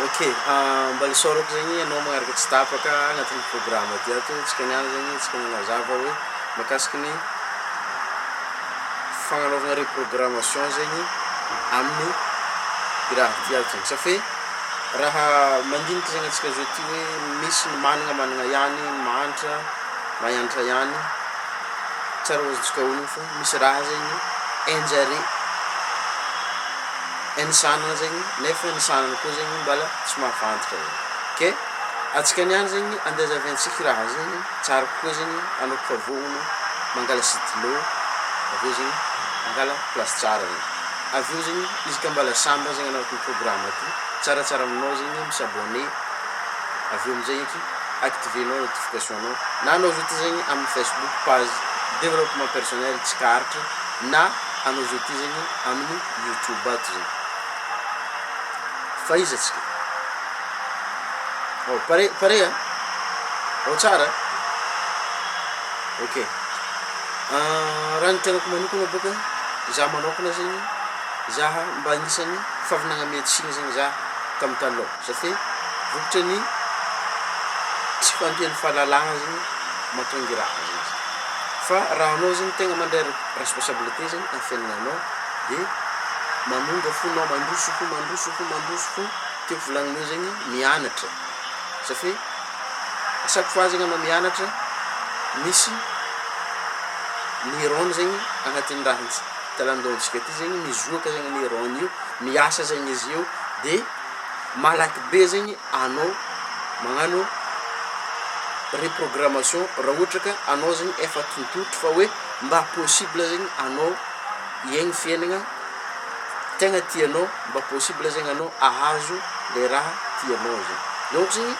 Ok, mbola sorako zegny anao magnaraka tsy tapaka agnatin'ny programme ty ato tsika niany zegny tsika magnazava hoe mahakasiky ny fagnanaovana reprogrammation zegny amin'ny raha ty ato zegny satria raha mandiniky zegny antsika zao ty hoe misy ny managna ihany mahantra mahantra ihany tsara hoazontsika olo fa misy raha zegny enjare ensanana zegny nefa ny sanana koa zegny mbala tsy mahafantatra zegny ke atsika niany zegny andezaventsika raha zegny tsara kokoa zegny anao kavoagno mangala stylo aveo zegny mangala place tsara zegny aveo zegny izy ka mbala samba zegny anatin'ny programme ty tsaratsara aminao zegny misabone aveo amizay eky activenao notification anao na anao zao ty zegny amin'ny Facebook page développement personnel tsy karatra na anao zao ty zegny amin'ny YouTube ato zegny fa izy atsika pare tsara ok raha ny tenako manokana boka za manokana zegny zaha mba anisany fahavinagna médecine zegny za tamy taloha satria vokatra ny tsy fampian'ny fahalalagna zegny mahatonga raha zegny fa raha anao zegny tegna mandray responsabilité zegny amin'ny fiainananao de mamonga fo nao mandroso fo tiako volagninao zegny mianatra satria à chaque fois zegny anao mianatra misy neuron zegny agnatin'ny raha talandontsika ty zegny mizoaka zegny neuron io miasa zegny izy io de malaky be zegny anao magnano reprogrammation raha ohatra ka anao zegny efa tontotro fa hoe mba possible zegny anao hiaigny fiainagna tegna tianao mba possible zegny anao ahazo le raha tianao zegny donc zegny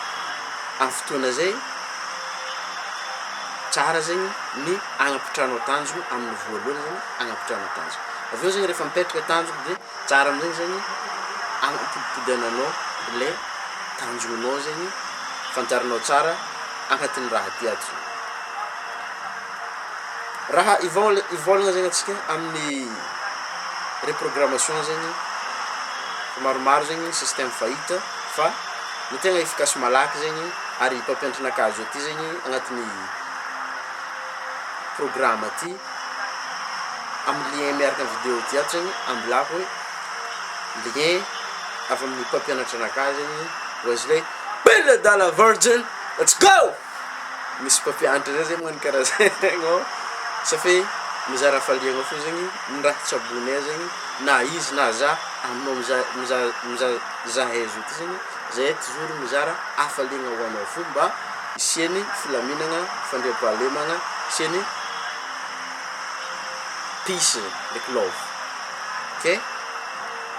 amin'ny fotoana zay tsara zegny ny agnapitranao tanjogno amin'ny voalohany zegny agnapitranao tanjogno aveo zegny rehefa mipetraka tanjogno de tsara amizay zegny agnapodipodananao le tanjognonao zegny fantarinao tsara agnatin'ny raha ty ato raha ivolagna zegny atsika amin'ny reprogrammation zegny maromaro zegny système fahita fa ny tegna efficace malaky zegny ary mpampianatranakazo ty zegny agnatin'ny programme ty amin'ny lien miaraka vidéo ty ato zegny ambilako hoe lien avy amin'ny mpampianatranakazy zegny Wesley Bella Dalla Virgin let's go misy mpampianatra zay zegny magnano karaha zegny satria mizara faliagna fo zegny ny raha tsabonay zegny na izy na za aminao mizahay zo ty zegny zay toujours mizara afaliagna ho anao fo mba isiany filaminagna fandriam-pahalemagna isiany peace ndraiky love ok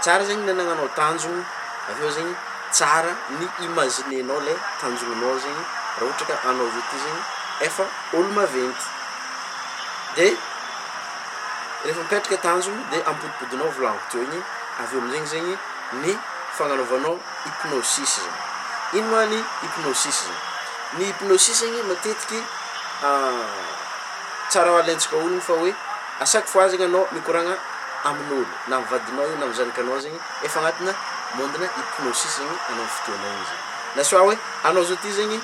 tsara zegny nanagnanao tanjogno aveo zegny tsara ny imaginenao le tanjognonao zegny raha ohatra ka anao zo ty zegny efa olo maventy de rehefa mipetraka tanjogno de ampodipodinao volaniko teo igny aveo amizegny zegny ny fagnanaovanao hypnosis zegny ino moa ny hypnosis zegny ny hypnosis zegny matetiky tsara ho alaintsika ologno fa hoe à chaque fois zegny anao mikoragna amin'olo na mivadinao io na mizanakanao zegny efa agnatina mondina hypnosis zegny anao fotoana igny zegny na soit hoe anao zao ty zegny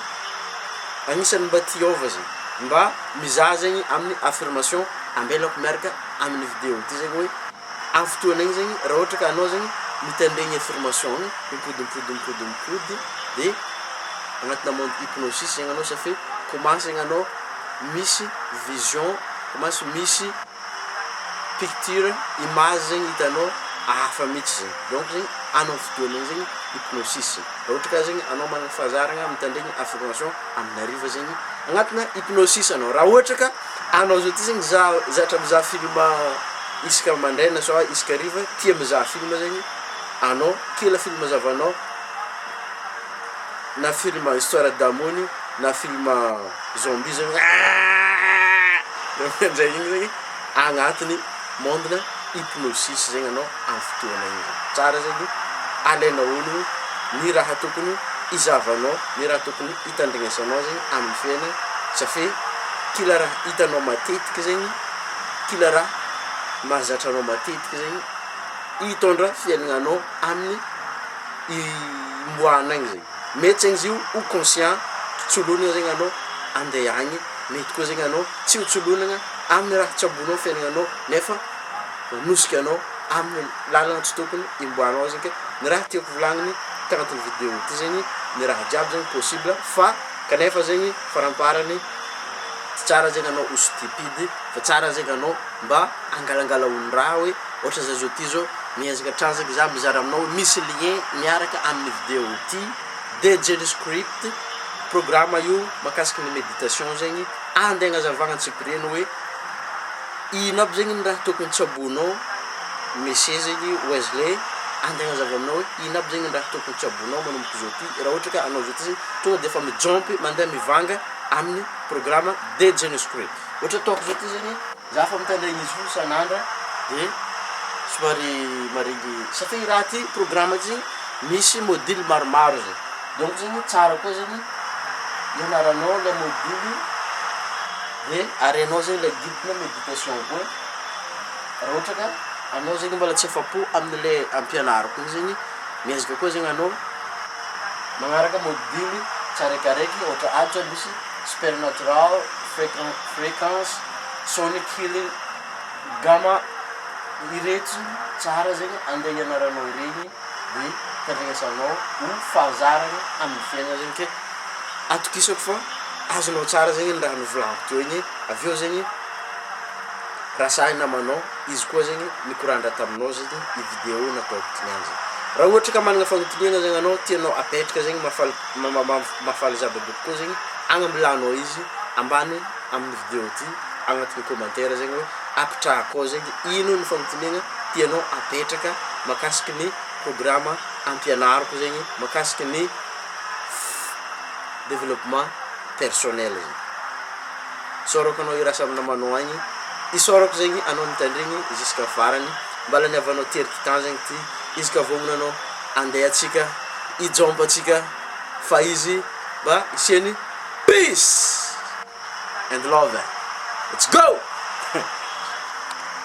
agnisan'ny mba tiôva zegny mba mizaha zegny amin'ny affirmation ambelako miaraka amin'ny vidéo ty zegny hoe amin'ny fotoana igny zegny raha ohatra ka anao zegny mitandregny affirmation mipody de agnatina monde hypnosis zegny anao satria commence zegny anao misy vision commence misy picture image zegny hitanao hafa mihitsy zegny donc zegny anao fotoana igny zegny hypnosis raha ohatra ka zegny anao manana fahazaragna mitandregny affirmation amin'ny hariva zegny agnatina hypnosis anao raha ohatra ka anao zao ty zegny zatra mizaha film isaka mandraina so isaka hariva tia mizaha film zegny anao kila film zavanao na film histoire d'amour na film zombie zegny zay igny zegny agnatiny mondina hypnosis zegny anao amin'ny fotoana igny tsara zegny alaina olo ny raha tokony izavanao ny raha tokony hitandregnesanao zegny amin'ny fiaina satria kila raha hitanao matetiky zegny kila raha mahazatranao matetiky zegny hitondra fiaignanao amin'ny imboana igny zegny. Mety zegny izy io ou conscient tsolonana zegny anao andeha agny, mety koa zegny anao tsy ho tsolonana amin'ny raha tsabonao fiaignanao nefa nosika anao amin'ny lalana tsy tokony imboanao zegny. Ny raha tiako volagniny tagnatin'ny vidéo ty zegny ny raha jiaby zegny possible fa kanefa zegny faramparany tsy tsara zegny anao ho stupide fa tsara zegny anao mba angalangala olo-raha hoe ohatra zao ty zao miezaka transaky za mizara aminao misy lien miaraka amin'ny vidéo ty de script programme io makasiky ny méditation zegny andeha agnazavagna antsipireny hoe ino aby zegny ny raha tokony tsabonao monsieur zegny Wesley andeha agnazava aminao hoe ino aby zegny ny raha tokony tsabonao manomboky zao ty raha ohatra ka anao zao ty zegny tonga de efa mijompy mandeha mivanga amin'ny programme de script. Ohatra ataoko zao ty zegny za fa mitandregny izy io sanandra de somary maregny satria raha ty programme ty zegny misy module maromaro zegny, donc zegny tsara koa zegny ianaranao le module de arenao zegny le guide-na méditation koa raha ohatra ka anao zegny mbola tsy afa-po amin'le ampianariko igny zegny miezaka koa zegny anao magnaraka module tsaraikaraiky ohatra ato misy supernatural, fréquence, sonic healing, gamma, ireto tsara zegny andeha ianaranao iregny de tandregnasanao ho fahazarana amin'ny fiainana zegny ke atokisako fa azonao tsara zegny ny raha novolagniky teo igny. Aveo zegny rasahy namanao izy koa zegny nikorandra taminao zegny i vidéo nataoko tiniany zegny. Raha ohatra ka managna fagnontaniana zegny anao tianao apetraka zegny mafaly zava-boky koa zegny agnambilanao izy ambany amin'ny vidéo ty agnatin'ny commentaire zegny hoe apitrahako zegny ino ny fagnontaniana tianao apetraka makasiky ny programme ampianariko zegny makasiky ny développement personnel zegny. Sorako anao irasa amin'ny namanao agny isorako zegny anao nitandregny jusqu'à farany mbala niavanao teriky temps zegny ty izy ka vognonanao andeha atsika ijomba atsika fa izy mba isiany peace and love. Let's go!